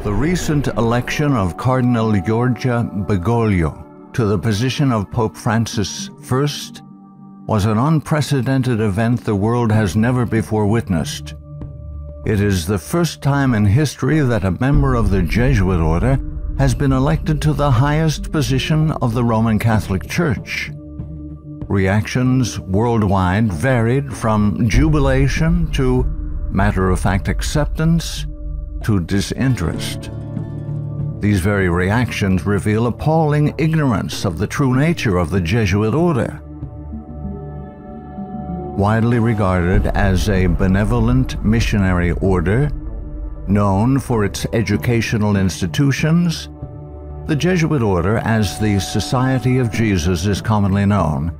The recent election of Cardinal Giorgia Bergoglio to the position of Pope Francis I was an unprecedented event the world has never before witnessed. It is the first time in history that a member of the Jesuit order has been elected to the highest position of the Roman Catholic Church. Reactions worldwide varied from jubilation to matter-of-fact acceptance to disinterest. These very reactions reveal appalling ignorance of the true nature of the Jesuit order. Widely regarded as a benevolent missionary order, known for its educational institutions, the Jesuit order, as the Society of Jesus is commonly known,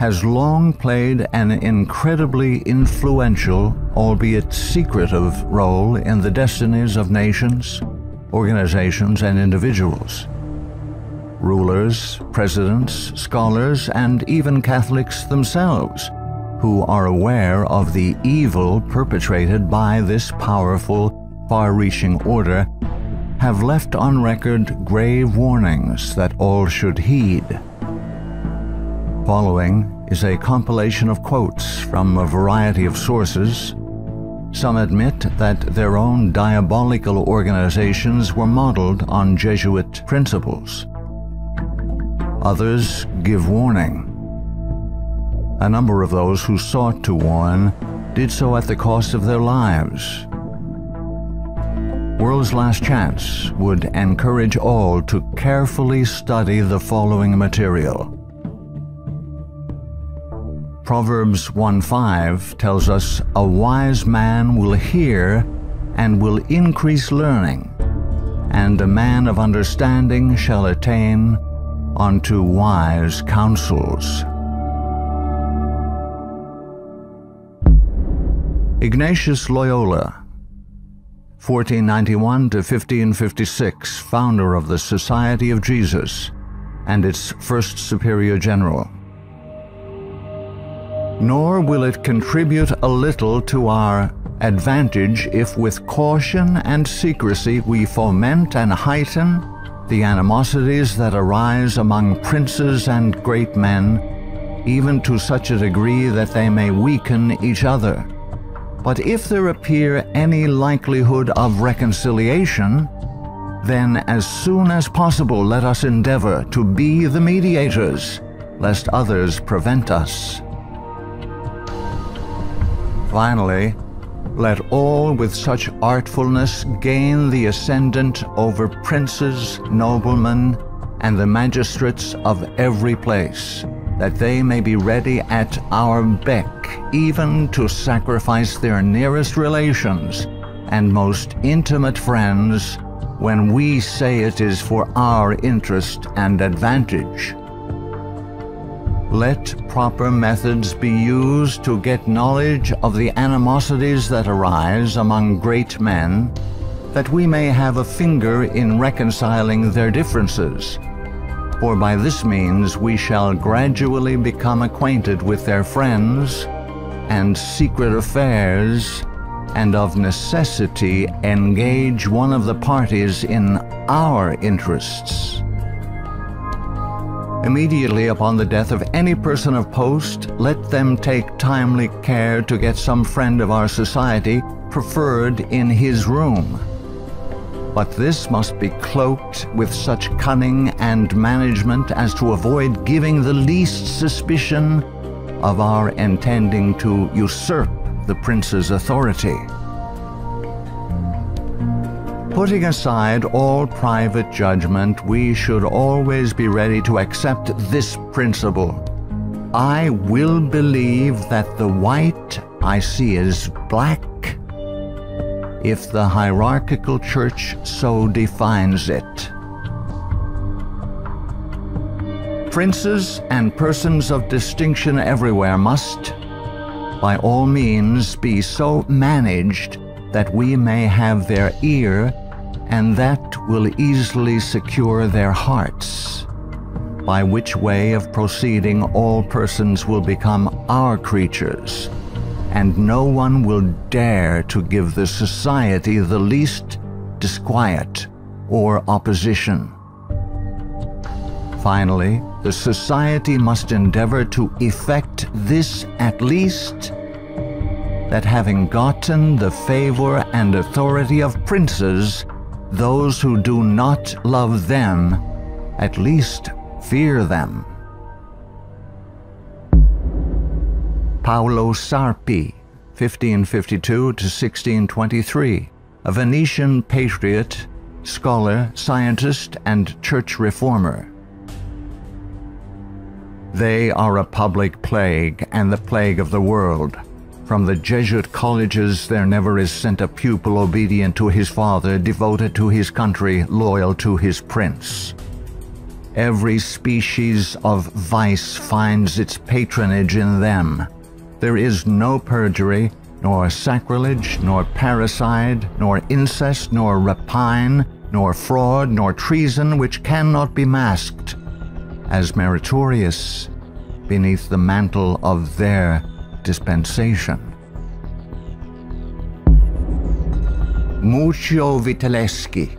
has long played an incredibly influential, albeit secretive, role in the destinies of nations, organizations, and individuals. Rulers, presidents, scholars, and even Catholics themselves, who are aware of the evil perpetrated by this powerful, far-reaching order, have left on record grave warnings that all should heed. Following is a compilation of quotes from a variety of sources. Some admit that their own diabolical organizations were modeled on Jesuit principles. Others give warning. A number of those who sought to warn did so at the cost of their lives. World's Last Chance would encourage all to carefully study the following material. Proverbs 1:5 tells us, "A wise man will hear and will increase learning, and a man of understanding shall attain unto wise counsels." Ignatius Loyola, 1491 to 1556, founder of the Society of Jesus and its first superior general. Nor will it contribute a little to our advantage if with caution and secrecy we foment and heighten the animosities that arise among princes and great men, even to such a degree that they may weaken each other. But if there appear any likelihood of reconciliation, then as soon as possible let us endeavor to be the mediators, lest others prevent us. Finally, let all with such artfulness gain the ascendant over princes, noblemen, and the magistrates of every place, that they may be ready at our beck even to sacrifice their nearest relations and most intimate friends when we say it is for our interest and advantage. Let proper methods be used to get knowledge of the animosities that arise among great men, that we may have a finger in reconciling their differences. For by this means we shall gradually become acquainted with their friends and secret affairs, and of necessity engage one of the parties in our interests. Immediately upon the death of any person of post, let them take timely care to get some friend of our society preferred in his room. But this must be cloaked with such cunning and management as to avoid giving the least suspicion of our intending to usurp the prince's authority. Putting aside all private judgment, we should always be ready to accept this principle. I will believe that the white I see is black, if the hierarchical church so defines it. Princes and persons of distinction everywhere must, by all means, be so managed that we may have their ear, and that will easily secure their hearts, by which way of proceeding all persons will become our creatures, and no one will dare to give the society the least disquiet or opposition. Finally, the society must endeavor to effect this at least, that having gotten the favor and authority of princes, those who do not love them at least fear them. Paolo Sarpi, 1552 to 1623, a Venetian patriot, scholar, scientist, and church reformer. They are a public plague and the plague of the world. From the Jesuit colleges there never is sent a pupil obedient to his father, devoted to his country, loyal to his prince. Every species of vice finds its patronage in them. There is no perjury, nor sacrilege, nor parricide, nor incest, nor rapine, nor fraud, nor treason which cannot be masked as meritorious beneath the mantle of their dispensation. Muccio Vitelleschi,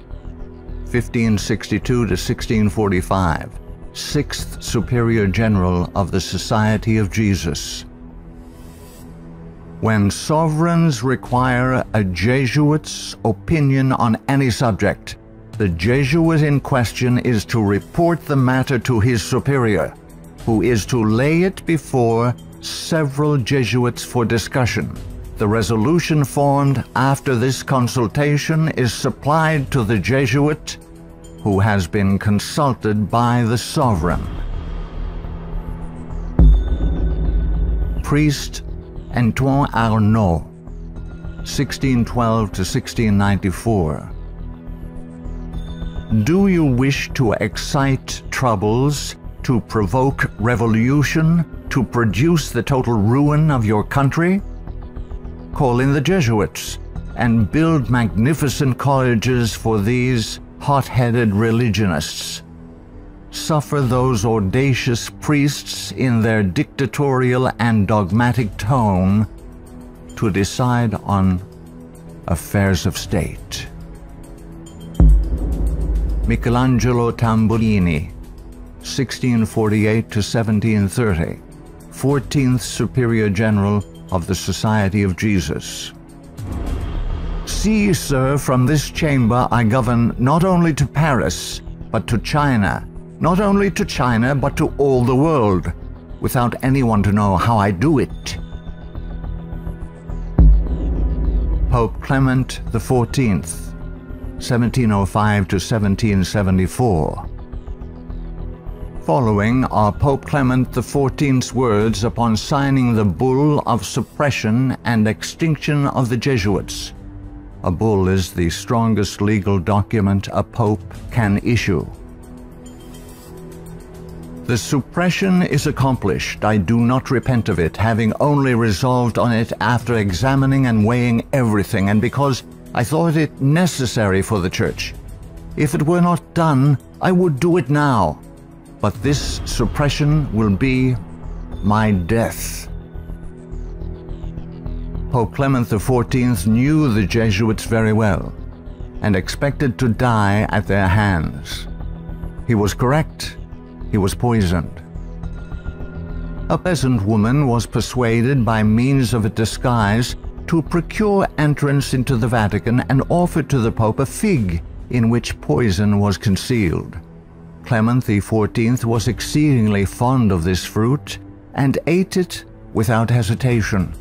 1562 to 1645, 6th Superior General of the Society of Jesus. When sovereigns require a Jesuit's opinion on any subject, the Jesuit in question is to report the matter to his superior, who is to lay it before several Jesuits for discussion. The resolution formed after this consultation is supplied to the Jesuit, who has been consulted by the sovereign. Priest Antoine Arnaud, 1612 to 1694. Do you wish to excite troubles, to provoke revolution, to produce the total ruin of your country? Call in the Jesuits and build magnificent colleges for these hot-headed religionists. Suffer those audacious priests in their dictatorial and dogmatic tone to decide on affairs of state. Michelangelo Tamburini, 1648 to 1730, 14th Superior General of the Society of Jesus. See, sir, from this chamber I govern not only to Paris, but to China, not only to China, but to all the world, without anyone to know how I do it. Pope Clement XIV, 1705 to 1774. Following are Pope Clement XIV's words upon signing the Bull of Suppression and Extinction of the Jesuits. A bull is the strongest legal document a pope can issue. The suppression is accomplished. I do not repent of it, having only resolved on it after examining and weighing everything, and because I thought it necessary for the Church. If it were not done, I would do it now. But this suppression will be my death. Pope Clement XIV knew the Jesuits very well and expected to die at their hands. He was correct. He was poisoned. A peasant woman was persuaded by means of a disguise to procure entrance into the Vatican and offered to the Pope a fig in which poison was concealed. Clement XIV was exceedingly fond of this fruit and ate it without hesitation.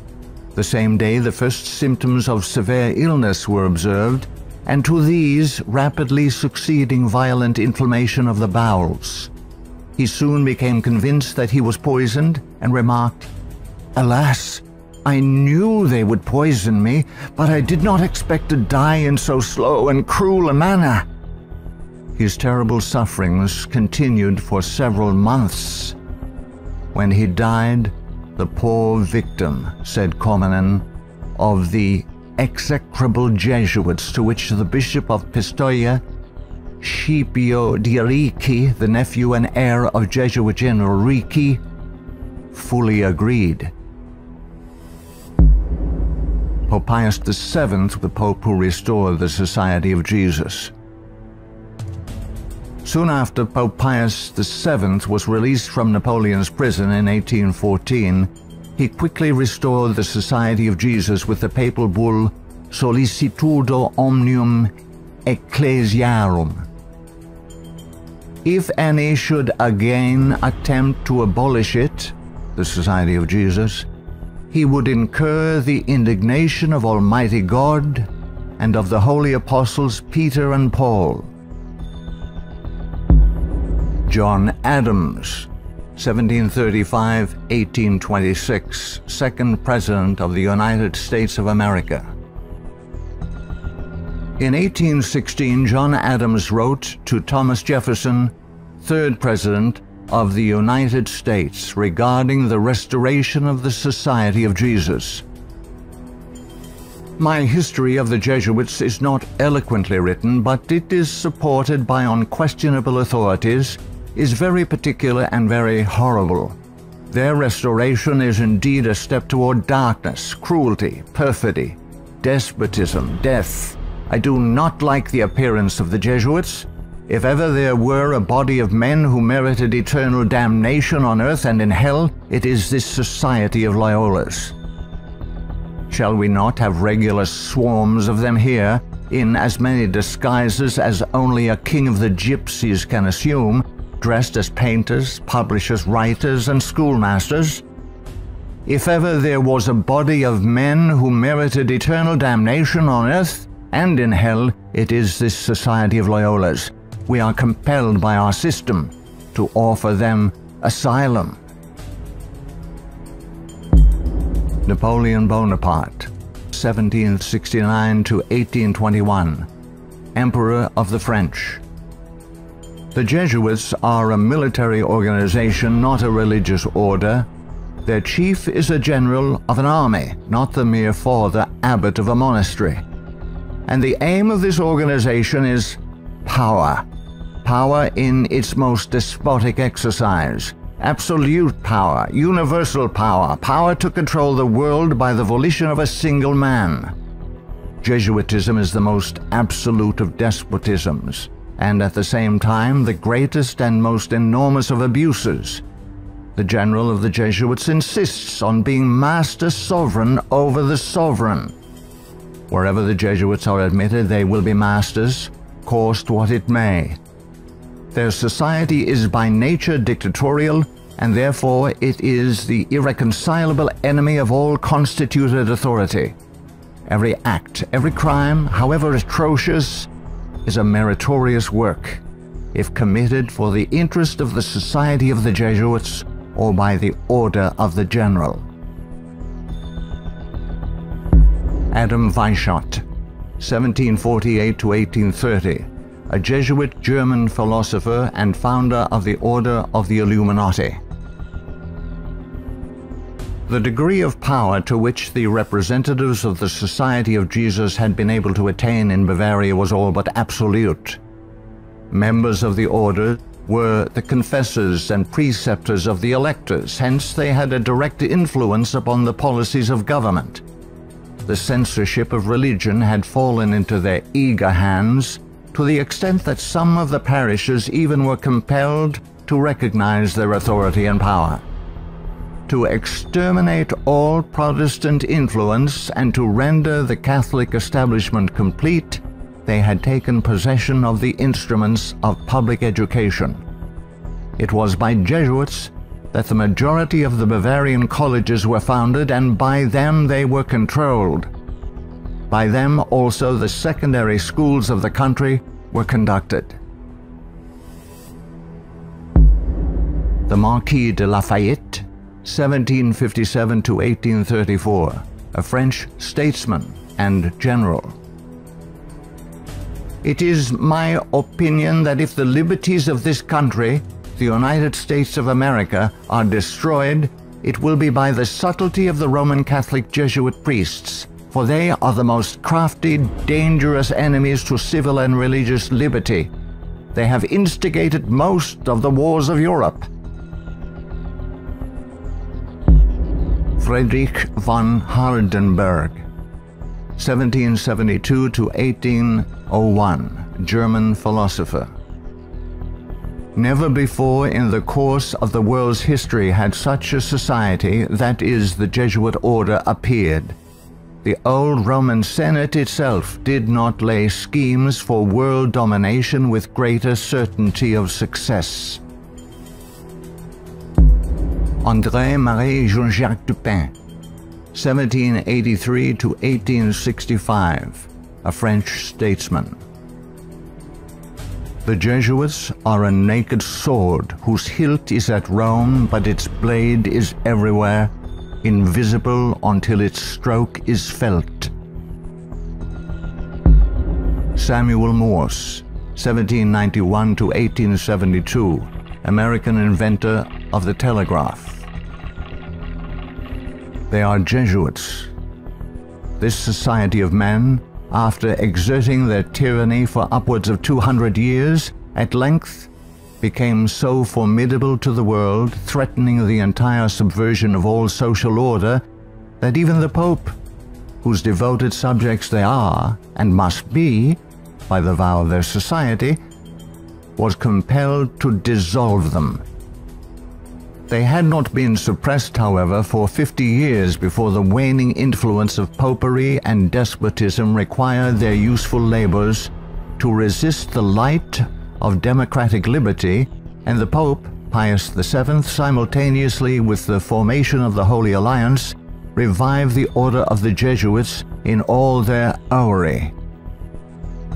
The same day the first symptoms of severe illness were observed, and to these rapidly succeeding violent inflammation of the bowels. He soon became convinced that he was poisoned and remarked, "Alas, I knew they would poison me, but I did not expect to die in so slow and cruel a manner." His terrible sufferings continued for several months. When he died, the poor victim, said Comenin, of the execrable Jesuits to which the Bishop of Pistoia, Scipio di Ricci, the nephew and heir of Jesuit General Ricci, fully agreed. Pope Pius VII, the Pope who restored the Society of Jesus. Soon after Pope Pius VII was released from Napoleon's prison in 1814, he quickly restored the Society of Jesus with the papal bull Sollicitudo Omnium Ecclesiarum. If any should again attempt to abolish it, the Society of Jesus, he would incur the indignation of Almighty God and of the holy apostles Peter and Paul. John Adams, 1735–1826, second President of the United States of America. In 1816, John Adams wrote to Thomas Jefferson, third President of the United States, regarding the restoration of the Society of Jesus. My history of the Jesuits is not eloquently written, but it is supported by unquestionable authorities, is very particular and very horrible. Their restoration is indeed a step toward darkness, cruelty, perfidy, despotism, death. I do not like the appearance of the Jesuits. If ever there were a body of men who merited eternal damnation on earth and in hell, it is this Society of Loyolas. Shall we not have regular swarms of them here, in as many disguises as only a king of the gypsies can assume, dressed as painters, publishers, writers, and schoolmasters? If ever there was a body of men who merited eternal damnation on earth and in hell, it is this Society of Loyolas. We are compelled by our system to offer them asylum. Napoleon Bonaparte, 1769–1821, Emperor of the French. The Jesuits are a military organization, not a religious order. Their chief is a general of an army, not the mere father abbot of a monastery. And the aim of this organization is power. Power in its most despotic exercise. Absolute power, universal power, power to control the world by the volition of a single man. Jesuitism is the most absolute of despotisms, and at the same time the greatest and most enormous of abuses. The general of the Jesuits insists on being master sovereign over the sovereign. Wherever the Jesuits are admitted, they will be masters, cost what it may. Their society is by nature dictatorial, and therefore it is the irreconcilable enemy of all constituted authority. Every act, every crime, however atrocious, is a meritorious work, if committed for the interest of the Society of the Jesuits or by the order of the general. Adam Weishaupt, 1748–1830, a Jesuit German philosopher and founder of the Order of the Illuminati. The degree of power to which the representatives of the Society of Jesus had been able to attain in Bavaria was all but absolute. Members of the order were the confessors and preceptors of the electors, hence they had a direct influence upon the policies of government. The censorship of religion had fallen into their eager hands, to the extent that some of the parishes even were compelled to recognize their authority and power. To exterminate all Protestant influence and to render the Catholic establishment complete, they had taken possession of the instruments of public education. It was by Jesuits that the majority of the Bavarian colleges were founded, and by them they were controlled. By them also the secondary schools of the country were conducted. The Marquis de Lafayette, 1757–1834, a French statesman and general. It is my opinion that if the liberties of this country, the United States of America, are destroyed, it will be by the subtlety of the Roman Catholic Jesuit priests, for they are the most crafty, dangerous enemies to civil and religious liberty. They have instigated most of the wars of Europe. Friedrich von Hardenberg, 1772 to 1801, German philosopher. Never before in the course of the world's history had such a society, that is, the Jesuit order, appeared. The old Roman Senate itself did not lay schemes for world domination with greater certainty of success. André-Marie Jean-Jacques Dupin, 1783 to 1865, a French statesman. The Jesuits are a naked sword whose hilt is at Rome, but its blade is everywhere, invisible until its stroke is felt. Samuel Morse, 1791 to 1872, American inventor of the telegraph. They are Jesuits. This society of men, after exerting their tyranny for upwards of 200 years, at length became so formidable to the world, threatening the entire subversion of all social order, that even the Pope, whose devoted subjects they are, and must be, by the vow of their society, was compelled to dissolve them. They had not been suppressed, however, for 50 years before the waning influence of popery and despotism required their useful labors to resist the light of democratic liberty, and the Pope, Pius VII, simultaneously with the formation of the Holy Alliance, revived the order of the Jesuits in all their aureory.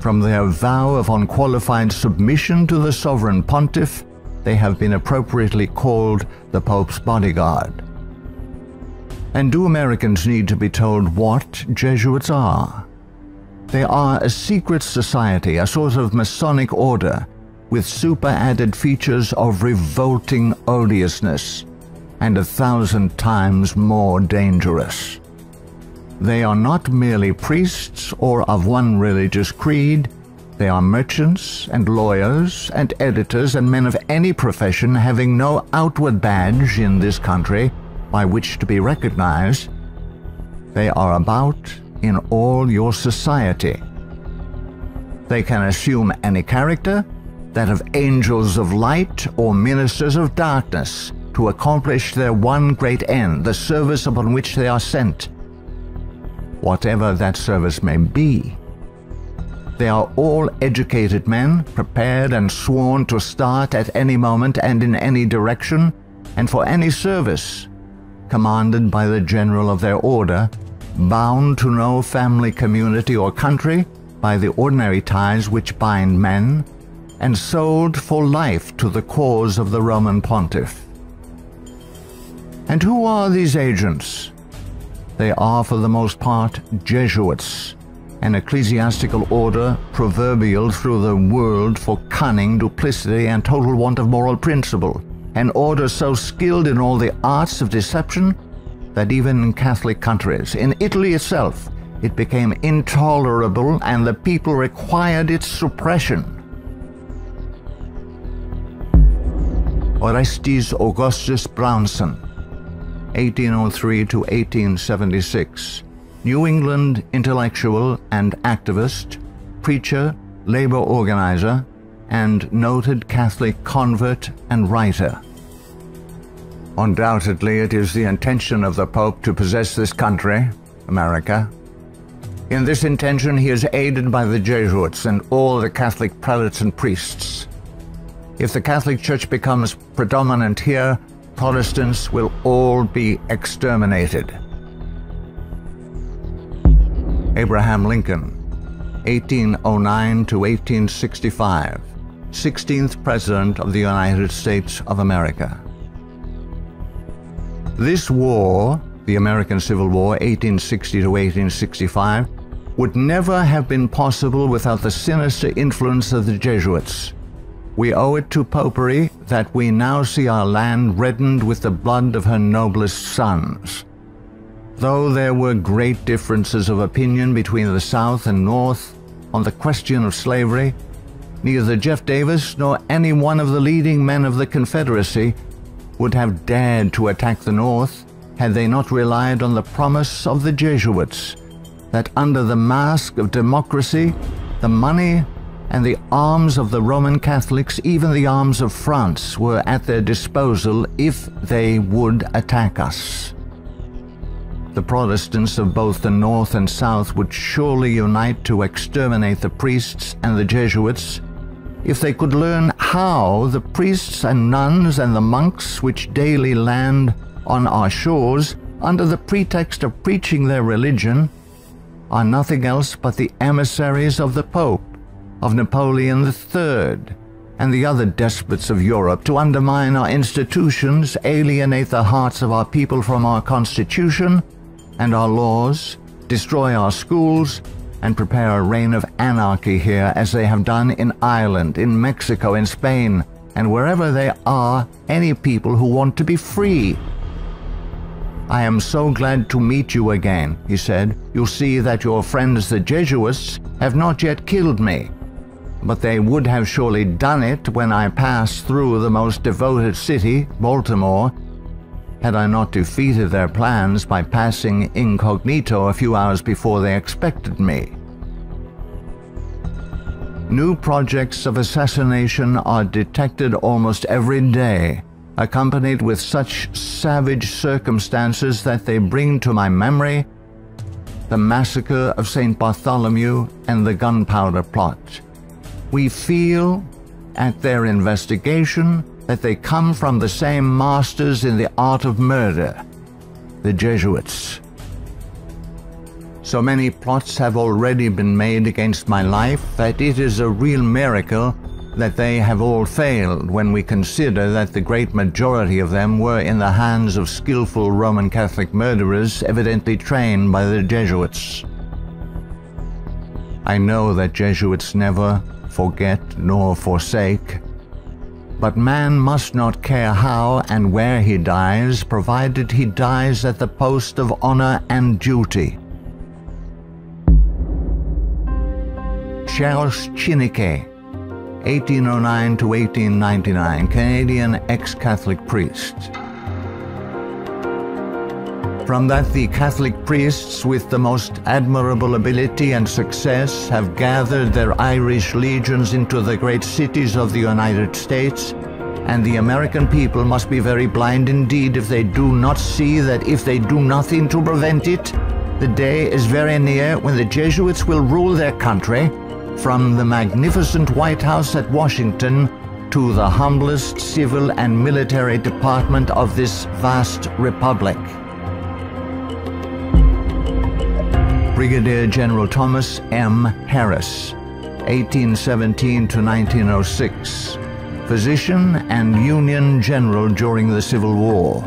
From their vow of unqualified submission to the sovereign pontiff, they have been appropriately called the Pope's bodyguard. And do Americans need to be told what Jesuits are? They are a secret society, a sort of Masonic order, with super-added features of revolting odiousness, and 1,000 times more dangerous. They are not merely priests or of one religious creed. They are merchants and lawyers and editors and men of any profession having no outward badge in this country by which to be recognized. They are about in all your society. They can assume any character, that of angels of light or ministers of darkness, to accomplish their one great end, the service upon which they are sent, whatever that service may be. They are all educated men, prepared and sworn to start at any moment and in any direction, and for any service, commanded by the general of their order, bound to no family, community, or country by the ordinary ties which bind men, and sold for life to the cause of the Roman pontiff. And who are these agents? They are for the most part Jesuits, an ecclesiastical order proverbial through the world for cunning, duplicity, and total want of moral principle, an order so skilled in all the arts of deception that even in Catholic countries, in Italy itself, it became intolerable and the people required its suppression. Orestes Augustus Brownson, 1803 to 1876, New England intellectual and activist, preacher, labor organizer, and noted Catholic convert and writer. Undoubtedly, it is the intention of the Pope to possess this country, America. In this intention, he is aided by the Jesuits and all the Catholic prelates and priests. If the Catholic Church becomes predominant here, Protestants will all be exterminated. Abraham Lincoln, 1809 to 1865, 16th President of the United States of America. This war, the American Civil War, 1860 to 1865, would never have been possible without the sinister influence of the Jesuits. We owe it to popery that we now see our land reddened with the blood of her noblest sons. Though there were great differences of opinion between the South and North on the question of slavery, neither Jeff Davis nor any one of the leading men of the Confederacy would have dared to attack the North had they not relied on the promise of the Jesuits, that under the mask of democracy, the money and the arms of the Roman Catholics, even the arms of France, were at their disposal if they would attack us. The Protestants of both the North and South would surely unite to exterminate the priests and the Jesuits if they could learn how the priests and nuns and the monks which daily land on our shores under the pretext of preaching their religion are nothing else but the emissaries of the Pope, of Napoleon III, and the other despots of Europe to undermine our institutions, alienate the hearts of our people from our Constitution and our laws, destroy our schools, and prepare a reign of anarchy here as they have done in Ireland, in Mexico, in Spain, and wherever there are any people who want to be free. "I am so glad to meet you again," he said. "You'll see that your friends the Jesuits have not yet killed me, but they would have surely done it when I passed through the most devoted city, Baltimore, had I not defeated their plans by passing incognito a few hours before they expected me." New projects of assassination are detected almost every day, accompanied with such savage circumstances that they bring to my memory the massacre of St. Bartholomew and the gunpowder plot. We feel, at their investigation, that they come from the same masters in the art of murder, the Jesuits. So many plots have already been made against my life that it is a real miracle that they have all failed when we consider that the great majority of them were in the hands of skillful Roman Catholic murderers evidently trained by the Jesuits. I know that Jesuits never forget nor forsake, but man must not care how and where he dies, provided he dies at the post of honor and duty. Charles Chineke, 1809 to 1899, Canadian ex-Catholic priest. From that the Catholic priests with the most admirable ability and success have gathered their Irish legions into the great cities of the United States, and the American people must be very blind indeed if they do not see that if they do nothing to prevent it, the day is very near when the Jesuits will rule their country, from the magnificent White House at Washington to the humblest civil and military department of this vast republic. Brigadier General Thomas M. Harris, 1817 to 1906, physician and Union General during the Civil War.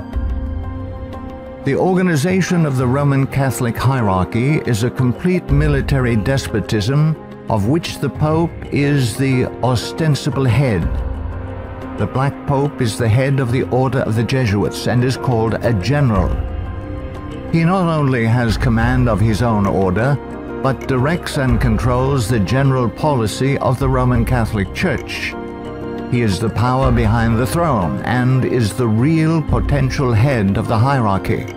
The organization of the Roman Catholic hierarchy is a complete military despotism of which the Pope is the ostensible head. The Black Pope is the head of the Order of the Jesuits and is called a general. He not only has command of his own order, but directs and controls the general policy of the Roman Catholic Church. He is the power behind the throne and is the real potential head of the hierarchy.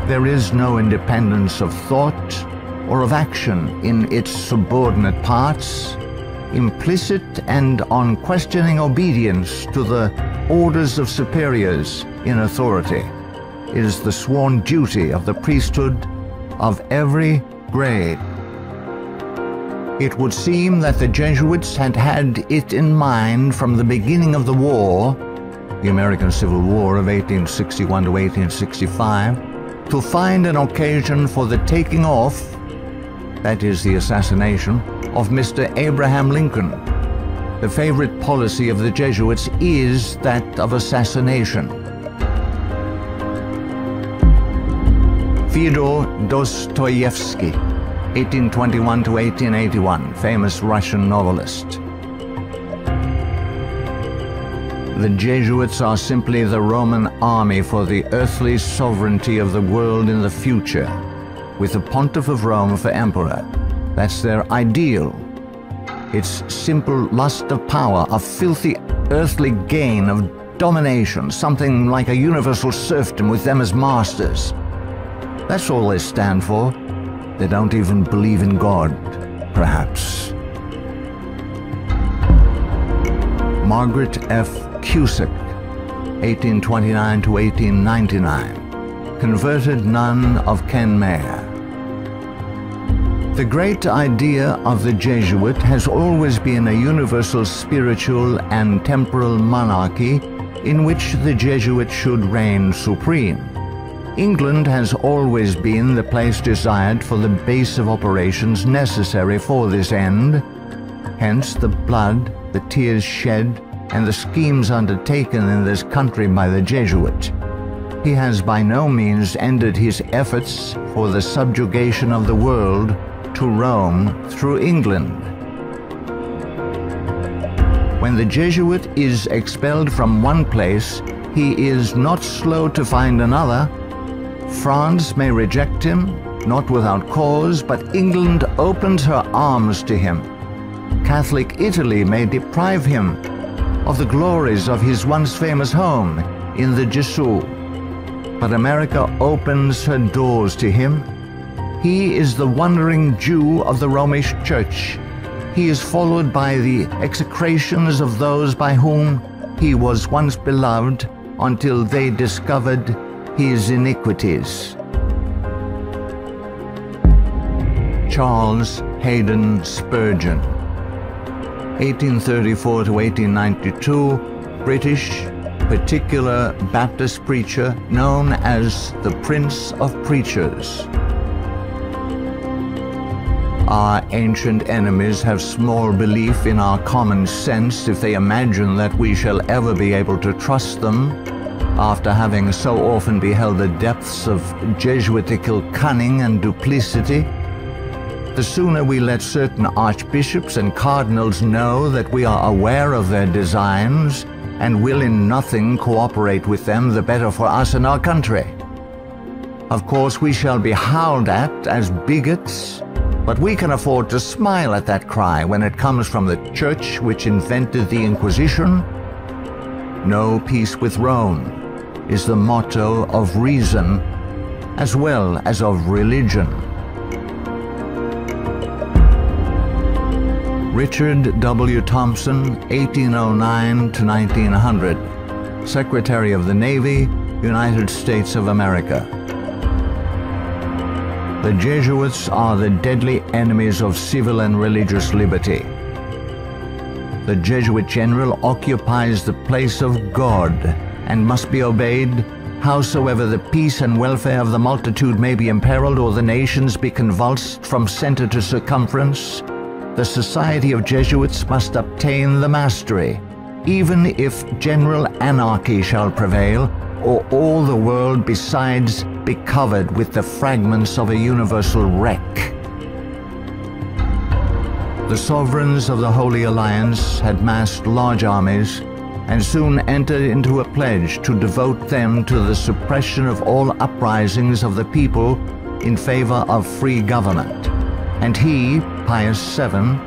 There is no independence of thought or of action in its subordinate parts, implicit and unquestioning obedience to the orders of superiors in authority is the sworn duty of the priesthood of every grade. It would seem that the Jesuits had had it in mind from the beginning of the war, the American Civil War of 1861 to 1865, to find an occasion for the taking off, that is the assassination, of Mr. Abraham Lincoln. The favorite policy of the Jesuits is that of assassination. Fyodor Dostoevsky, 1821 to 1881, famous Russian novelist. The Jesuits are simply the Roman army for the earthly sovereignty of the world in the future, with the Pontiff of Rome for emperor. That's their ideal. It's simple lust of power, of filthy earthly gain, of domination, something like a universal serfdom with them as masters. That's all they stand for. They don't even believe in God, perhaps. Margaret F. Cusick, 1829 to 1899, converted nun of Kenmare. The great idea of the Jesuit has always been a universal spiritual and temporal monarchy in which the Jesuit should reign supreme. England has always been the place desired for the base of operations necessary for this end. Hence the blood, the tears shed, and the schemes undertaken in this country by the Jesuit. He has by no means ended his efforts for the subjugation of the world to Rome through England. When the Jesuit is expelled from one place, he is not slow to find another. France may reject him, not without cause, but England opens her arms to him. Catholic Italy may deprive him of the glories of his once famous home in the Jesuits, but America opens her doors to him. He is the wandering Jew of the Romish Church. He is followed by the execrations of those by whom he was once beloved until they discovered his iniquities. Charles Haddon Spurgeon, 1834 to 1892, British particular Baptist preacher known as the Prince of Preachers. Our ancient enemies have small belief in our common sense if they imagine that we shall ever be able to trust them, after having so often beheld the depths of Jesuitical cunning and duplicity. The sooner we let certain archbishops and cardinals know that we are aware of their designs and will in nothing cooperate with them, the better for us and our country. Of course, we shall be howled at as bigots, but we can afford to smile at that cry when it comes from the church which invented the Inquisition. No peace with Rome is the motto of reason as well as of religion. Richard W. Thompson, 1809 to 1900, Secretary of the Navy, United States of America. The Jesuits are the deadly enemies of civil and religious liberty. The Jesuit general occupies the place of God and must be obeyed, howsoever the peace and welfare of the multitude may be imperiled or the nations be convulsed from center to circumference. The Society of Jesuits must obtain the mastery, even if general anarchy shall prevail, or all the world besides be covered with the fragments of a universal wreck. The sovereigns of the Holy Alliance had massed large armies and soon entered into a pledge to devote them to the suppression of all uprisings of the people in favor of free government. And he, Pius VII,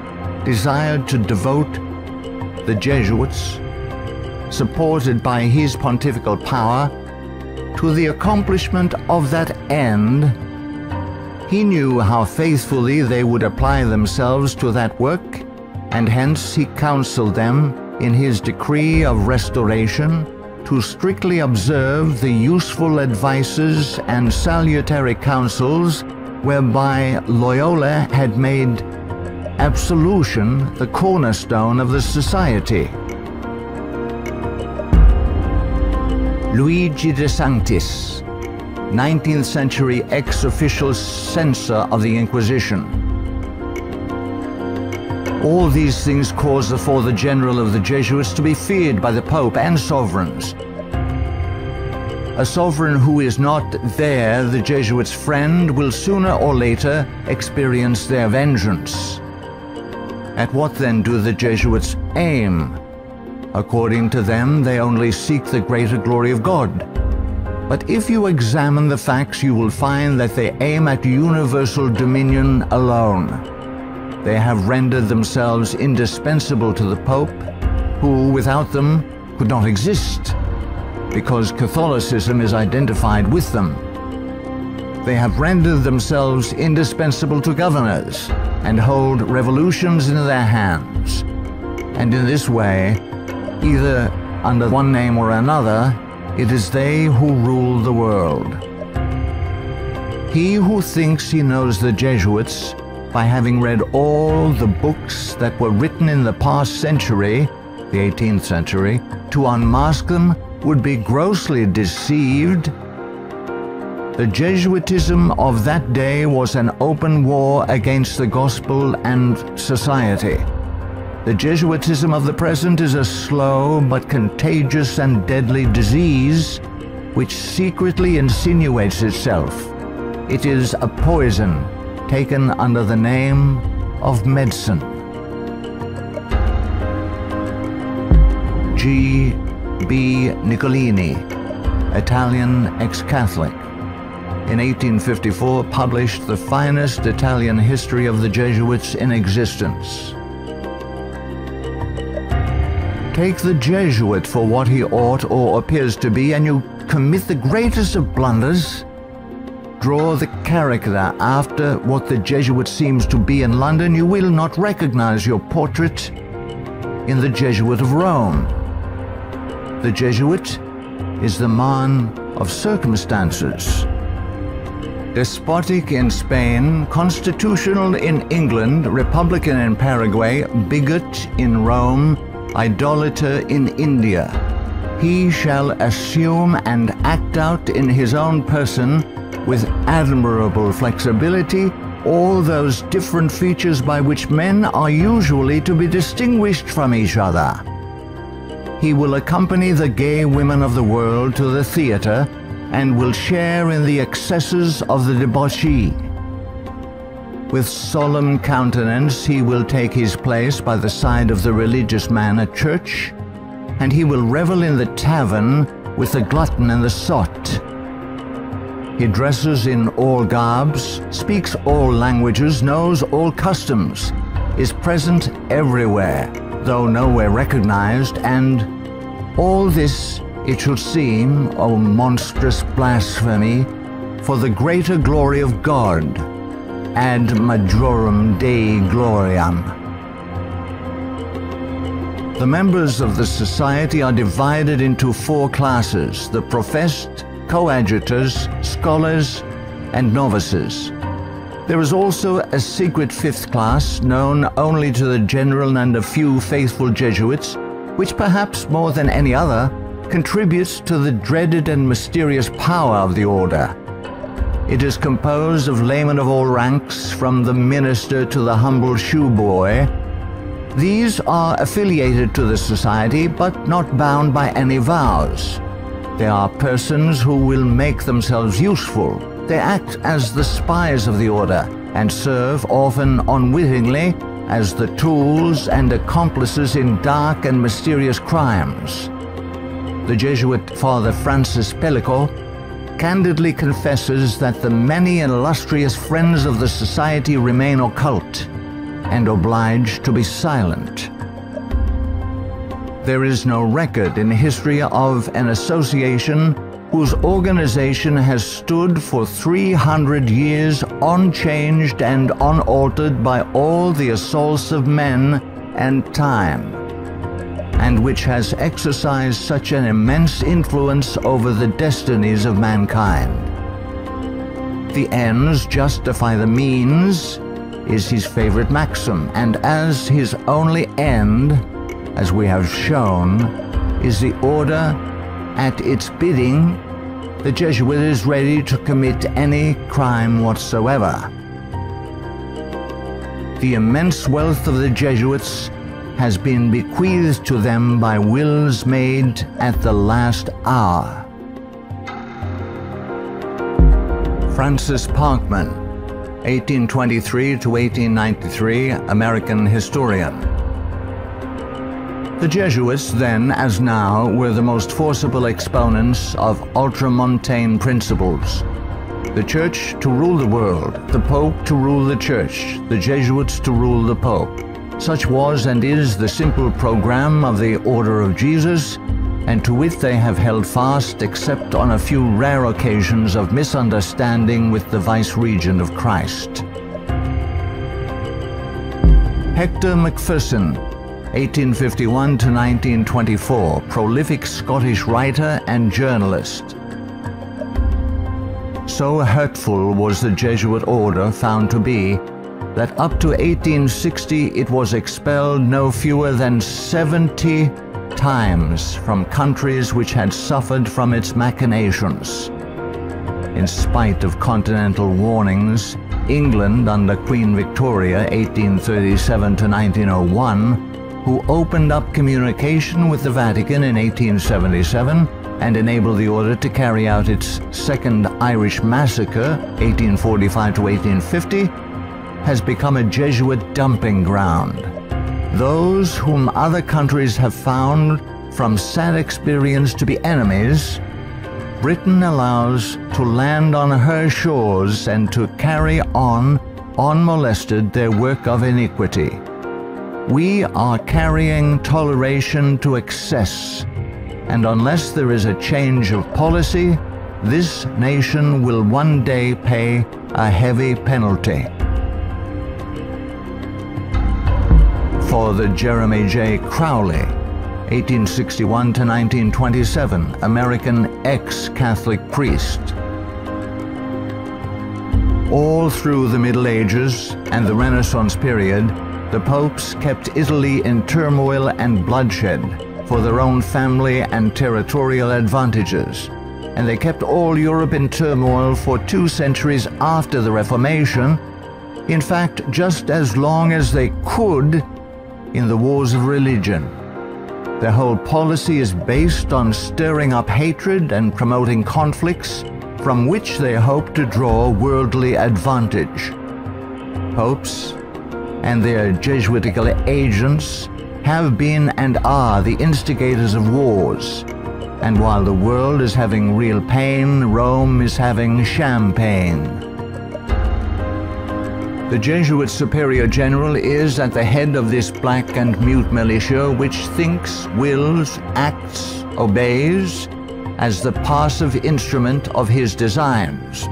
desired to devote the Jesuits, supported by his pontifical power, to the accomplishment of that end. He knew how faithfully they would apply themselves to that work, and hence he counseled them in his decree of restoration to strictly observe the useful advices and salutary counsels whereby Loyola had made absolution the cornerstone of the society. Luigi de Sanctis, 19th century ex-official censor of the Inquisition. All these things caused the Father General of the Jesuits to be feared by the Pope and sovereigns. A sovereign who is not there, the Jesuits' friend, will sooner or later experience their vengeance. At what then do the Jesuits aim? According to them, they only seek the greater glory of God. But if you examine the facts, you will find that they aim at universal dominion alone. They have rendered themselves indispensable to the Pope, who without them could not exist, because Catholicism is identified with them. They have rendered themselves indispensable to governors and hold revolutions in their hands. And in this way, either under one name or another, it is they who rule the world. He who thinks he knows the Jesuits by having read all the books that were written in the past century, the 18th century, to unmask them would be grossly deceived. The Jesuitism of that day was an open war against the gospel and society. The Jesuitism of the present is a slow but contagious and deadly disease which secretly insinuates itself. It is a poison taken under the name of medicine. G. B. Niccolini, Italian ex-Catholic, in 1854 published the finest Italian history of the Jesuits in existence. Take the Jesuit for what he ought or appears to be, and you commit the greatest of blunders. Draw the character after what the Jesuit seems to be in London, you will not recognize your portrait in the Jesuit of Rome. The Jesuit is the man of circumstances. Despotic in Spain, constitutional in England, republican in Paraguay, bigot in Rome, idolater in India. He shall assume and act out in his own person, with admirable flexibility, all those different features by which men are usually to be distinguished from each other. He will accompany the gay women of the world to the theater and will share in the excesses of the debauchee. With solemn countenance he will take his place by the side of the religious man at church, and he will revel in the tavern with the glutton and the sot. He dresses in all garbs, speaks all languages, knows all customs, is present everywhere, though nowhere recognized, and all this, it should seem, O monstrous blasphemy, for the greater glory of God, ad majorum Dei gloriam. The members of the society are divided into 4 classes: the professed, coadjutors, scholars, and novices. There is also a secret 5th class, known only to the general and a few faithful Jesuits, which perhaps more than any other contributes to the dreaded and mysterious power of the order. It is composed of laymen of all ranks, from the minister to the humble shoeboy. These are affiliated to the society, but not bound by any vows. They are persons who will make themselves useful. They act as the spies of the order, and serve, often unwittingly, as the tools and accomplices in dark and mysterious crimes. The Jesuit Father Francis Pellico candidly confesses that the many illustrious friends of the society remain occult and obliged to be silent. There is no record in history of an association whose organization has stood for 300 years unchanged and unaltered by all the assaults of men and time, and which has exercised such an immense influence over the destinies of mankind. The ends justify the means is his favorite maxim, and as his only end, as we have shown, is the order, at its bidding, the Jesuit is ready to commit any crime whatsoever. The immense wealth of the Jesuits has been bequeathed to them by wills made at the last hour. Francis Parkman, 1823 to 1893, American historian. The Jesuits then, as now, were the most forcible exponents of ultramontane principles. The Church to rule the world, the Pope to rule the Church, the Jesuits to rule the Pope. Such was and is the simple program of the Order of Jesus, and to which they have held fast except on a few rare occasions of misunderstanding with the vice-regent of Christ. Hector Macpherson, 1851 to 1924, prolific Scottish writer and journalist. So hurtful was the Jesuit order found to be that up to 1860 it was expelled no fewer than 70 times from countries which had suffered from its machinations. In spite of continental warnings, England under Queen Victoria, 1837 to 1901, who opened up communication with the Vatican in 1877 and enabled the order to carry out its Second Irish Massacre, 1845 to 1850, has become a Jesuit dumping ground. Those whom other countries have found from sad experience to be enemies, Britain allows to land on her shores and to carry on, unmolested, their work of iniquity. We are carrying toleration to excess, and unless there is a change of policy, this nation will one day pay a heavy penalty. Father Jeremy J. Crowley, 1861 to 1927, American ex-Catholic priest. All through the Middle Ages and the Renaissance period, the popes kept Italy in turmoil and bloodshed for their own family and territorial advantages, and they kept all Europe in turmoil for 2 centuries after the Reformation, in fact, just as long as they could in the wars of religion. Their whole policy is based on stirring up hatred and promoting conflicts from which they hope to draw worldly advantage. Popes and their Jesuitical agents have been and are the instigators of wars, and while the world is having real pain, Rome is having champagne. The Jesuit Superior General is at the head of this black and mute militia which thinks, wills, acts, obeys as the passive instrument of his designs.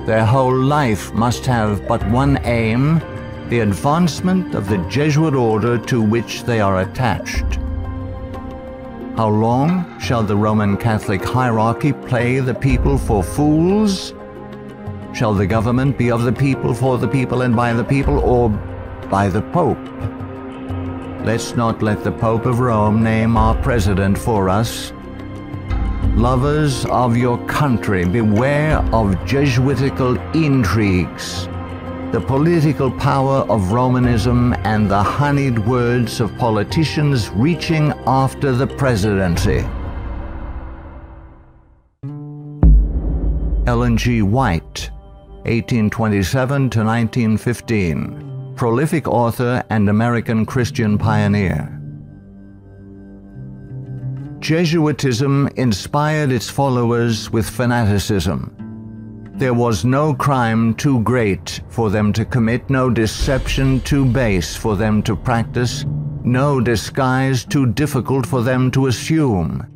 Their whole life must have but one aim: the advancement of the Jesuit order to which they are attached. How long shall the Roman Catholic hierarchy play the people for fools? Shall the government be of the people, for the people, and by the people, or by the Pope? Let's not let the Pope of Rome name our president for us. Lovers of your country, beware of Jesuitical intrigues, the political power of Romanism, and the honeyed words of politicians reaching after the presidency. Ellen G. White, 1827 to 1915, prolific author and American Christian pioneer. Jesuitism inspired its followers with fanaticism. There was no crime too great for them to commit, no deception too base for them to practice, no disguise too difficult for them to assume.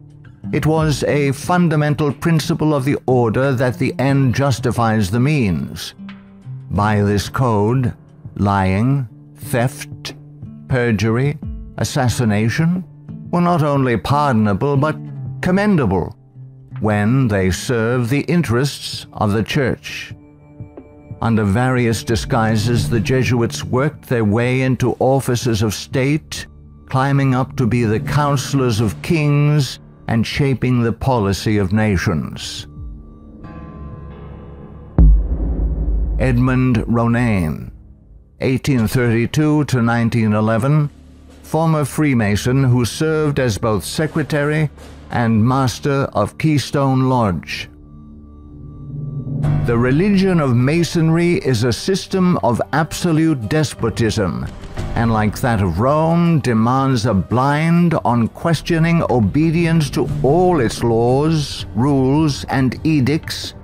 It was a fundamental principle of the order that the end justifies the means. By this code, lying, theft, perjury, assassination were not only pardonable but commendable when they serve the interests of the Church. Under various disguises, the Jesuits worked their way into offices of state, climbing up to be the counselors of kings and shaping the policy of nations. Edmund Ronayne, 1832 to 1911, former Freemason who served as both secretary and master of Keystone Lodge. The religion of Masonry is a system of absolute despotism, and like that of Rome, demands a blind, unquestioning obedience to all its laws, rules, and edicts,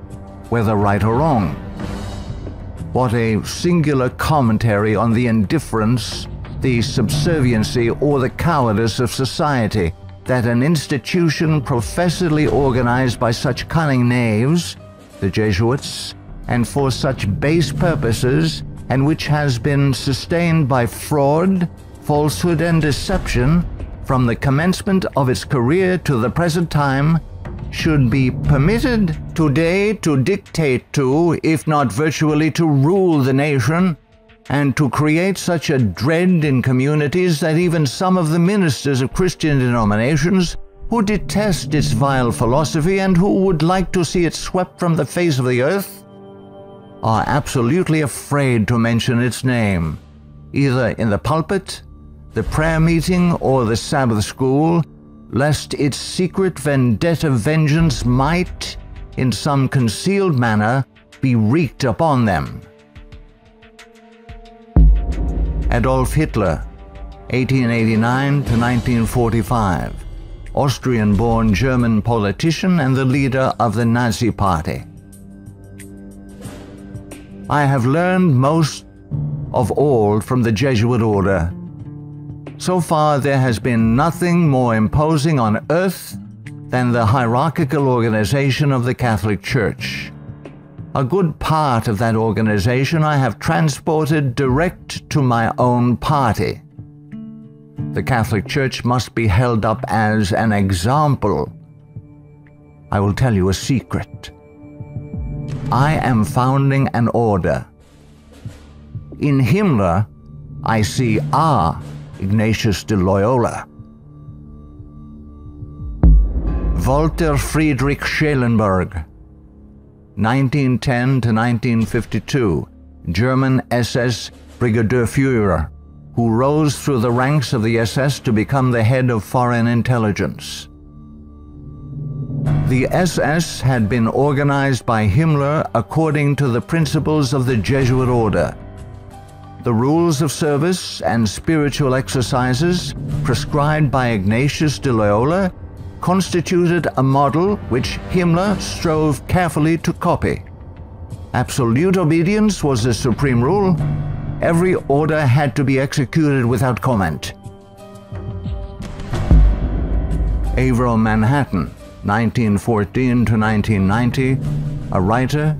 whether right or wrong. What a singular commentary on the indifference, the subserviency, or the cowardice of society that an institution professedly organized by such cunning knaves, the Jesuits, and for such base purposes, and which has been sustained by fraud, falsehood, and deception from the commencement of its career to the present time, should be permitted today to dictate to, if not virtually to rule the nation, and to create such a dread in communities that even some of the ministers of Christian denominations, who detest its vile philosophy and who would like to see it swept from the face of the earth, are absolutely afraid to mention its name, either in the pulpit, the prayer meeting, or the Sabbath school, lest its secret vendetta vengeance might, in some concealed manner, be wreaked upon them. Adolf Hitler, 1889 to 1945, Austrian-born German politician and the leader of the Nazi Party. I have learned most of all from the Jesuit order. So far, there has been nothing more imposing on earth than the hierarchical organization of the Catholic Church. A good part of that organization I have transported direct to my own party. The Catholic Church must be held up as an example. I will tell you a secret. I am founding an order. In Himmler, I see our Ignatius de Loyola. Walter Friedrich Schellenberg, 1910 to 1952, German SS Brigadier Führer, who rose through the ranks of the SS to become the head of foreign intelligence. The SS had been organized by Himmler according to the principles of the Jesuit order. The rules of service and spiritual exercises prescribed by Ignatius de Loyola constituted a model which Himmler strove carefully to copy. Absolute obedience was the supreme rule. Every order had to be executed without comment. Avro Manhattan, 1914 to 1990, a writer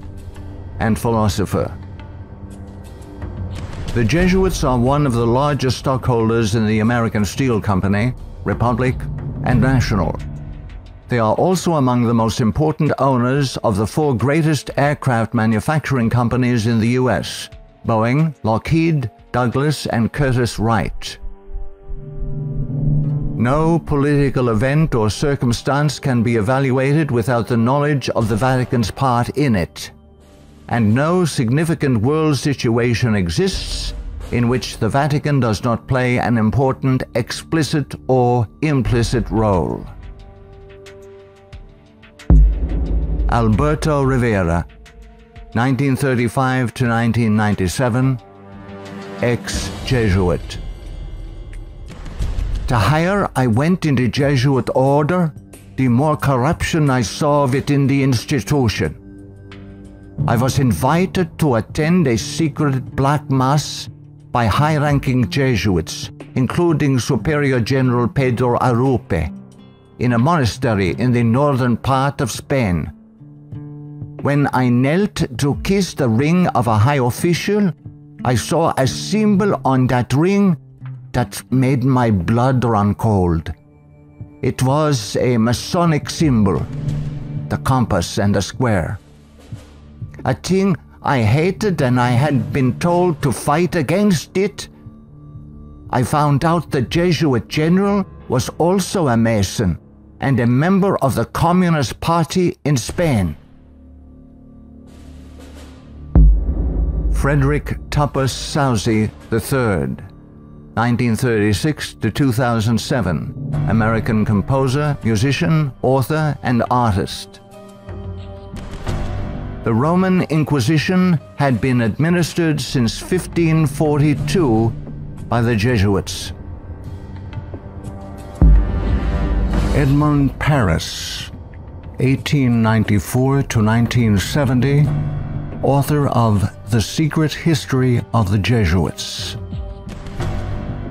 and philosopher. The Jesuits are one of the largest stockholders in the American Steel Company, Republic, and National. They are also among the most important owners of the four greatest aircraft manufacturing companies in the U.S., Boeing, Lockheed, Douglas, and Curtiss-Wright. No political event or circumstance can be evaluated without the knowledge of the Vatican's part in it, and no significant world situation exists in which the Vatican does not play an important explicit or implicit role. Alberto Rivera, 1935 to 1997, ex-Jesuit. The higher I went in the Jesuit order, the more corruption I saw within the institution. I was invited to attend a secret black mass by high-ranking Jesuits, including Superior General Pedro Arupe, in a monastery in the northern part of Spain. When I knelt to kiss the ring of a high official, I saw a symbol on that ring that made my blood run cold. It was a Masonic symbol, the compass and the square. A thing I hated, and I had been told to fight against it. I found out the Jesuit general was also a Mason and a member of the Communist Party in Spain. Frederick Tupper Southey III, 1936 to 2007, American composer, musician, author, and artist. The Roman Inquisition had been administered since 1542 by the Jesuits. Edmund Paris, 1894 to 1970, author of The Secret History of the Jesuits.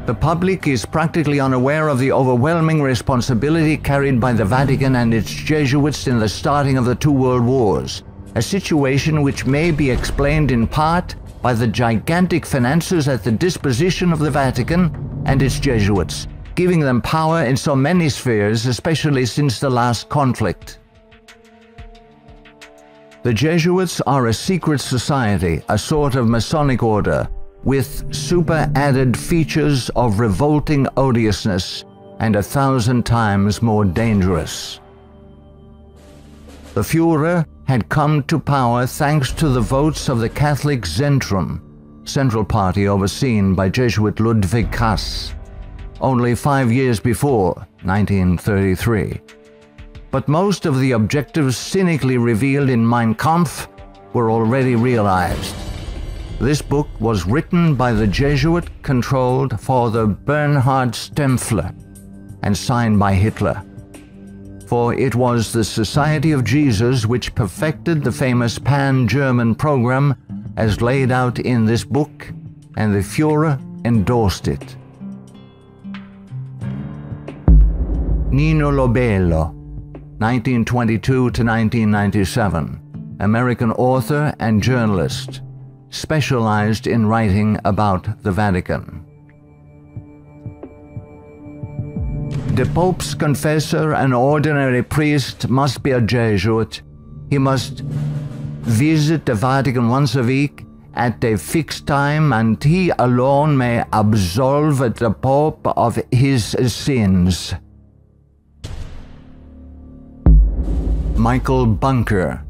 The public is practically unaware of the overwhelming responsibility carried by the Vatican and its Jesuits in the starting of the two world wars, a situation which may be explained in part by the gigantic finances at the disposition of the Vatican and its Jesuits, giving them power in so many spheres, especially since the last conflict. The Jesuits are a secret society, a sort of Masonic order, with super-added features of revolting odiousness and 1,000 times more dangerous. The Führer had come to power thanks to the votes of the Catholic Zentrum, Central Party overseen by Jesuit Ludwig Kass, only 5 years before, 1933. But most of the objectives cynically revealed in Mein Kampf were already realized. This book was written by the Jesuit-controlled Father Bernhard Stempfler and signed by Hitler. For it was the Society of Jesus which perfected the famous Pan-German program as laid out in this book, and the Führer endorsed it. Nino Lobello, 1922 to 1997, American author and journalist, specialized in writing about the Vatican. The Pope's confessor, an ordinary priest, must be a Jesuit. He must visit the Vatican once a week at a fixed time, and he alone may absolve the Pope of his sins. Michael Bunker,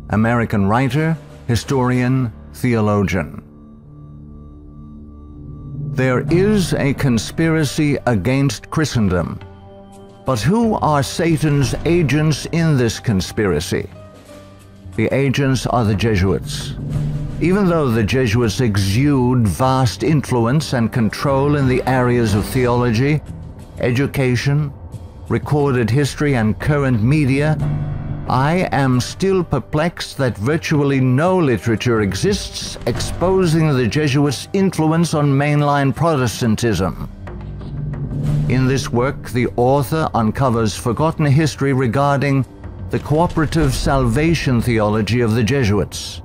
American writer, historian, theologian. There is a conspiracy against Christendom. But who are Satan's agents in this conspiracy? The agents are the Jesuits. Even though the Jesuits exude vast influence and control in the areas of theology, education, recorded history, and current media, I am still perplexed that virtually no literature exists exposing the Jesuits' influence on mainline Protestantism. In this work, the author uncovers forgotten history regarding the cooperative salvation theology of the Jesuits.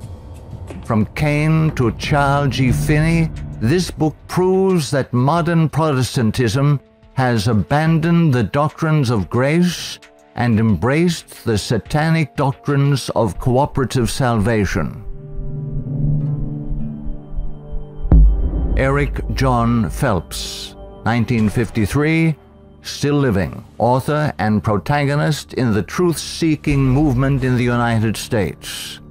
From Cain to Charles G. Finney, this book proves that modern Protestantism has abandoned the doctrines of grace and embraced the satanic doctrines of cooperative salvation. Eric John Phelps, 1953, still living, author and protagonist in the truth-seeking movement in the United States.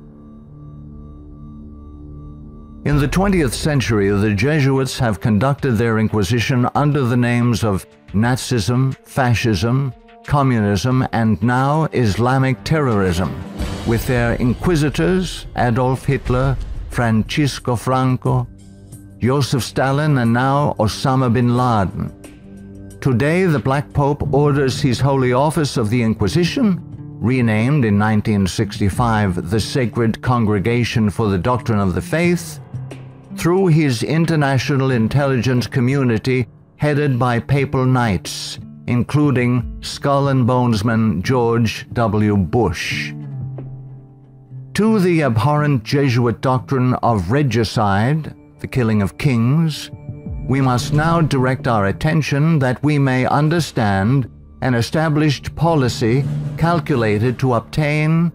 In the 20th century, the Jesuits have conducted their inquisition under the names of Nazism, fascism, communism, and now Islamic terrorism, with their inquisitors Adolf Hitler, Francisco Franco, Joseph Stalin, and now Osama bin Laden. Today, the Black Pope orders his Holy Office of the Inquisition, renamed in 1965 the Sacred Congregation for the Doctrine of the Faith, through his international intelligence community headed by papal knights, including Skull and Bonesman George W. Bush. To the abhorrent Jesuit doctrine of regicide, the killing of kings, we must now direct our attention that we may understand an established policy calculated to obtain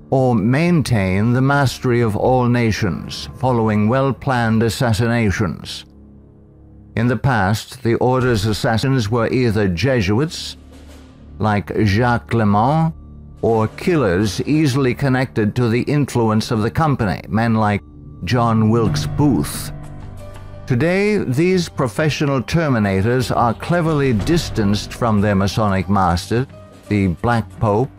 or maintain the mastery of all nations, following well-planned assassinations. In the past, the order's assassins were either Jesuits, like Jacques Clement, or killers easily connected to the influence of the company, men like John Wilkes Booth. Today, these professional terminators are cleverly distanced from their Masonic master, the Black Pope,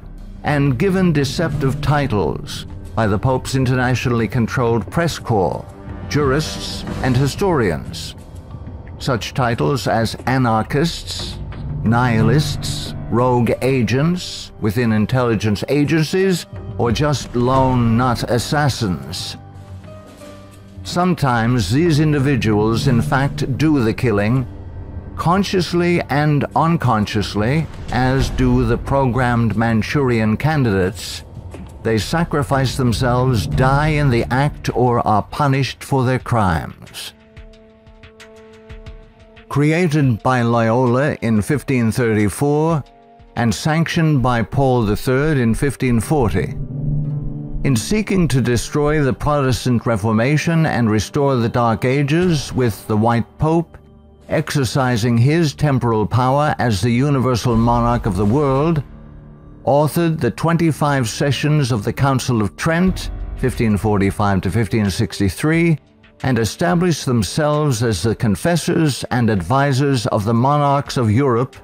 and given deceptive titles by the Pope's internationally controlled press corps, jurists, and historians. Such titles as anarchists, nihilists, rogue agents within intelligence agencies, or just lone nut assassins. Sometimes these individuals in fact do the killing, consciously and unconsciously, as do the programmed Manchurian candidates, they sacrifice themselves, die in the act, or are punished for their crimes. Created by Loyola in 1534 and sanctioned by Paul III in 1540, in seeking to destroy the Protestant Reformation and restore the Dark Ages with the White Pope exercising his temporal power as the universal monarch of the world, authored the 25 sessions of the Council of Trent, 1545 to 1563, and established themselves as the confessors and advisors of the monarchs of Europe,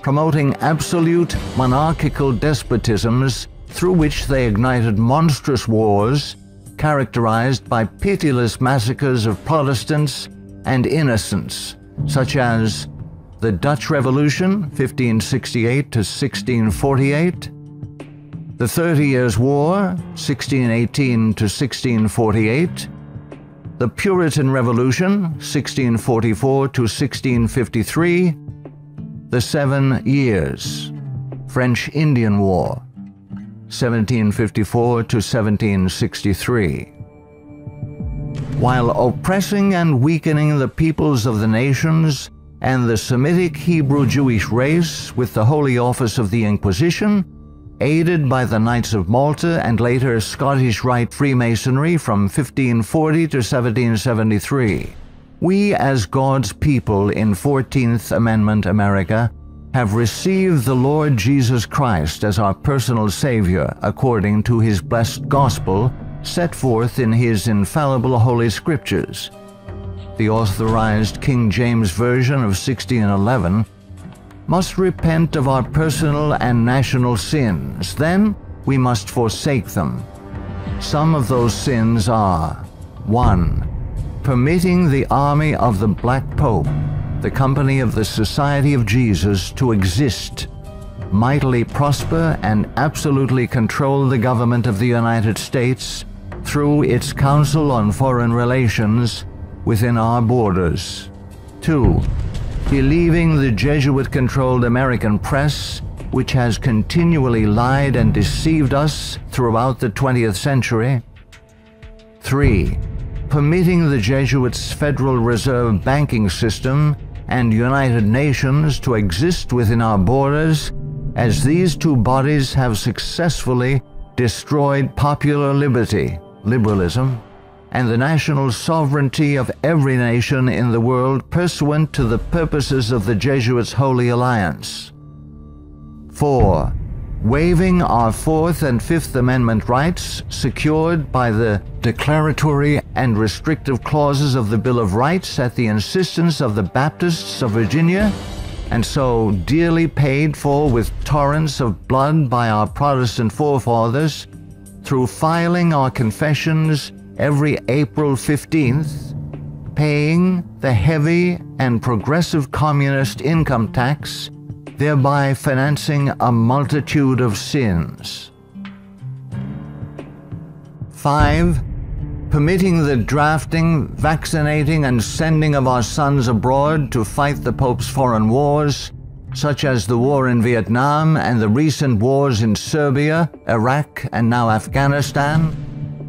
promoting absolute monarchical despotisms through which they ignited monstrous wars characterized by pitiless massacres of Protestants and innocents, such as the Dutch Revolution, 1568 to 1648, the 30 Years' War, 1618 to 1648, the Puritan Revolution, 1644 to 1653, the 7 Years, French Indian War, 1754 to 1763. While oppressing and weakening the peoples of the nations and the Semitic Hebrew Jewish race with the Holy Office of the Inquisition, aided by the Knights of Malta and later Scottish Rite Freemasonry from 1540 to 1773, we as God's people in 14th Amendment America have received the Lord Jesus Christ as our personal Savior according to His blessed gospel set forth in His infallible Holy Scriptures. The authorized King James Version of 1611, must repent of our personal and national sins. Then we must forsake them. Some of those sins are: 1. Permitting the army of the Black Pope, the company of the Society of Jesus, to exist, mightily prosper, and absolutely control the government of the United States through its Council on Foreign Relations within our borders. 2. Believing the Jesuit-controlled American press, which has continually lied and deceived us throughout the 20th century. 3. Permitting the Jesuits' Federal Reserve banking system and United Nations to exist within our borders, as these two bodies have successfully destroyed popular liberty, liberalism, and the national sovereignty of every nation in the world pursuant to the purposes of the Jesuits' Holy Alliance. 4. Waiving our Fourth and Fifth Amendment rights secured by the declaratory and restrictive clauses of the Bill of Rights at the insistence of the Baptists of Virginia, and so dearly paid for with torrents of blood by our Protestant forefathers, through filing our confessions every April 15th, paying the heavy and progressive communist income tax, thereby financing a multitude of sins. 5. Permitting the drafting, vaccinating, and sending of our sons abroad to fight the Pope's foreign wars, such as the war in Vietnam and the recent wars in Serbia, Iraq, and now Afghanistan,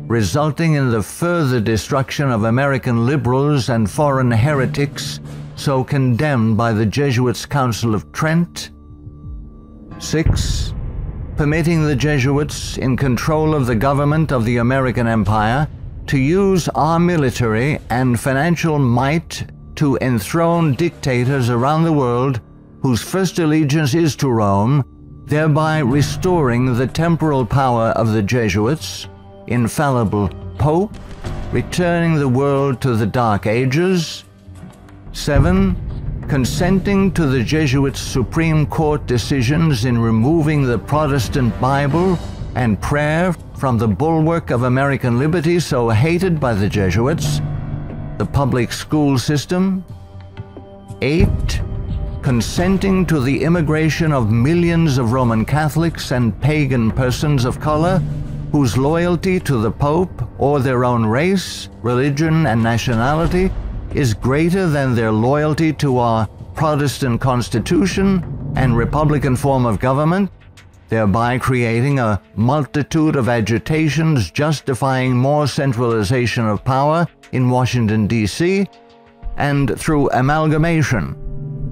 resulting in the further destruction of American liberals and foreign heretics so condemned by the Jesuits' Council of Trent. 6. Permitting the Jesuits, in control of the government of the American Empire, to use our military and financial might to enthrone dictators around the world whose first allegiance is to Rome, thereby restoring the temporal power of the Jesuits, infallible Pope, returning the world to the Dark Ages. 7. Consenting to the Jesuits' Supreme Court decisions in removing the Protestant Bible and prayer from the bulwark of American liberty so hated by the Jesuits, the public school system. 8. Consenting to the immigration of millions of Roman Catholics and pagan persons of color whose loyalty to the Pope or their own race, religion, and nationality is greater than their loyalty to our Protestant constitution and republican form of government, thereby creating a multitude of agitations justifying more centralization of power in Washington, D.C., and through amalgamation,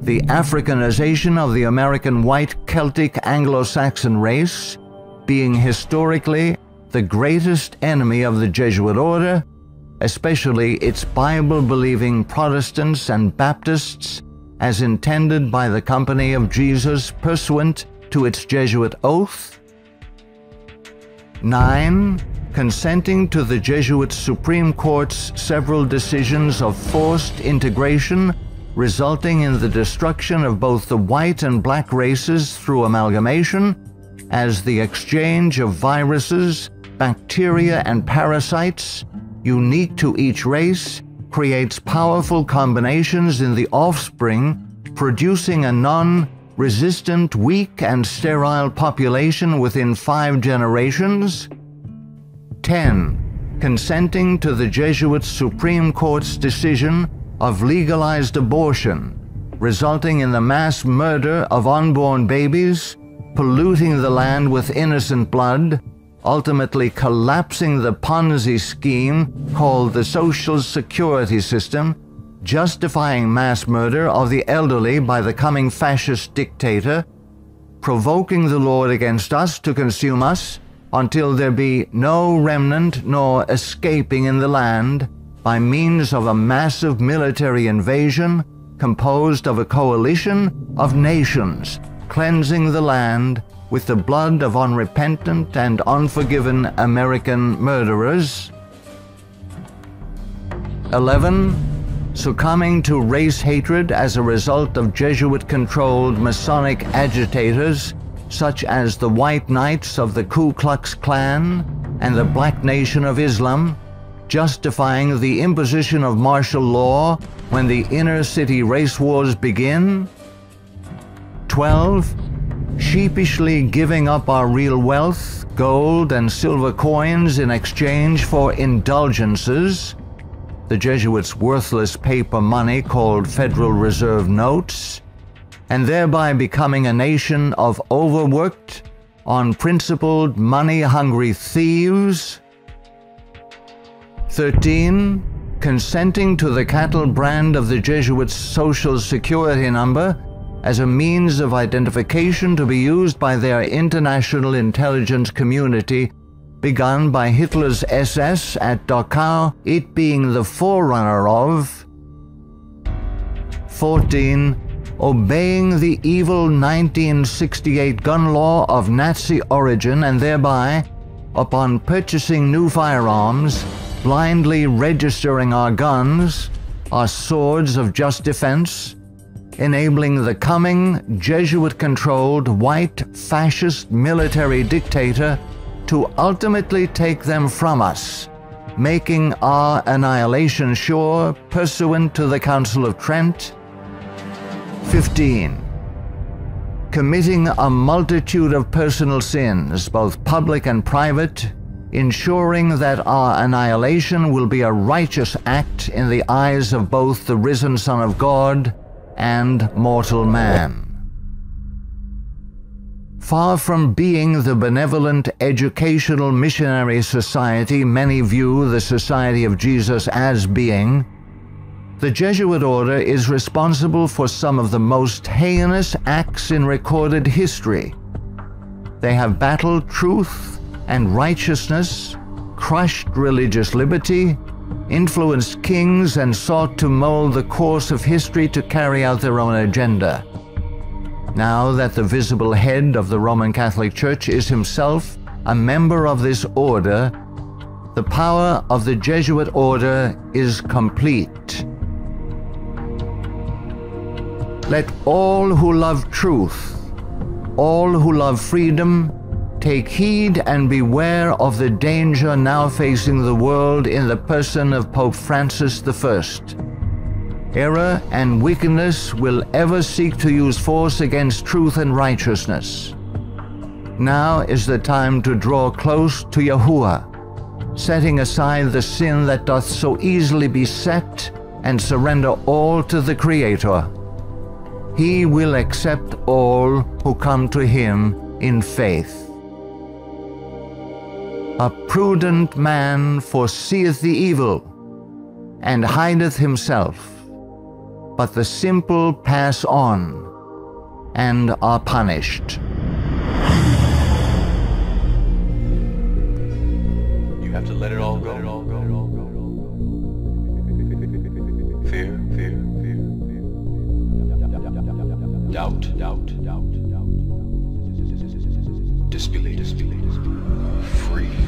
the Africanization of the American white Celtic Anglo-Saxon race, being historically the greatest enemy of the Jesuit order, especially its Bible-believing Protestants and Baptists, as intended by the Company of Jesus pursuant to its Jesuit oath. 9. Consenting to the Jesuit Supreme Court's several decisions of forced integration, resulting in the destruction of both the white and black races through amalgamation, as the exchange of viruses, bacteria, and parasites, unique to each race, creates powerful combinations in the offspring, producing a non-resistant, weak, and sterile population within 5 generations. 10. Consenting to the Jesuit Supreme Court's decision of legalized abortion, resulting in the mass murder of unborn babies, polluting the land with innocent blood, ultimately collapsing the Ponzi scheme called the Social Security system, justifying mass murder of the elderly by the coming fascist dictator, provoking the Lord against us to consume us, until there be no remnant nor escaping in the land, by means of a massive military invasion composed of a coalition of nations, cleansing the land with the blood of unrepentant and unforgiven American murderers. 11. Succumbing to race hatred as a result of Jesuit-controlled Masonic agitators such as the White Knights of the Ku Klux Klan and the Black Nation of Islam, justifying the imposition of martial law when the inner-city race wars begin. 12. Sheepishly giving up our real wealth, gold and silver coins in exchange for indulgences, the Jesuits' worthless paper money called Federal Reserve notes, and thereby becoming a nation of overworked, unprincipled, money-hungry thieves. 13. Consenting to the cattle brand of the Jesuits' Social Security number as a means of identification to be used by their international intelligence community, begun by Hitler's SS at Dachau, it being the forerunner of. 14. Obeying the evil 1968 gun law of Nazi origin and thereby, upon purchasing new firearms, blindly registering our guns, our swords of just defense, enabling the coming Jesuit-controlled white fascist military dictator to ultimately take them from us, making our annihilation sure pursuant to the Council of Trent. 15. Committing a multitude of personal sins, both public and private, ensuring that our annihilation will be a righteous act in the eyes of both the risen Son of God and mortal man. Far from being the benevolent educational missionary society many view the Society of Jesus as being, the Jesuit order is responsible for some of the most heinous acts in recorded history. They have battled truth and righteousness, crushed religious liberty, influenced kings, and sought to mold the course of history to carry out their own agenda. Now that the visible head of the Roman Catholic Church is himself a member of this order, the power of the Jesuit order is complete. Let all who love truth, all who love freedom, take heed and beware of the danger now facing the world in the person of Pope Francis I. Error and wickedness will ever seek to use force against truth and righteousness. Now is the time to draw close to Yahuwah, setting aside the sin that doth so easily beset, and surrender all to the Creator. He will accept all who come to him in faith. A prudent man foreseeth the evil, and hideth himself, but the simple pass on, and are punished. You have to let it all go. Fear. Doubt. Disbelief. Free.